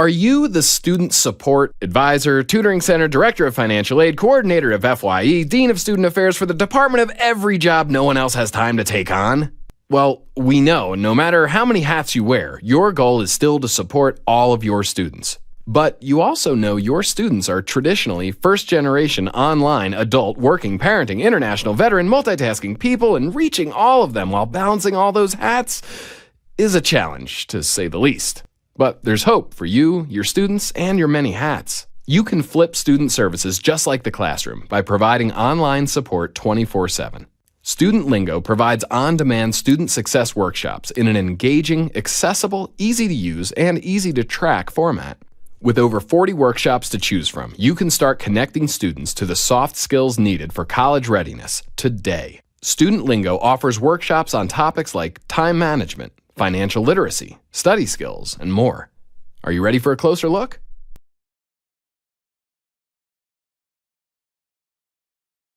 Are you the student support advisor, tutoring center, director of financial aid, coordinator of FYE, dean of student affairs for the department of every job no one else has time to take on? Well, we know no matter how many hats you wear, your goal is still to support all of your students. But you also know your students are traditionally first-generation online, adult, working, parenting, international, veteran, multitasking people, and reaching all of them while balancing all those hats is a challenge, to say the least. But there's hope for you, your students, and your many hats. You can flip student services just like the classroom by providing online support 24/7. StudentLingo provides on-demand student success workshops in an engaging, accessible, easy-to-use, and easy-to-track format. With over 40 workshops to choose from, you can start connecting students to the soft skills needed for college readiness today. StudentLingo offers workshops on topics like time management, financial literacy, study skills, and more. Are you ready for a closer look?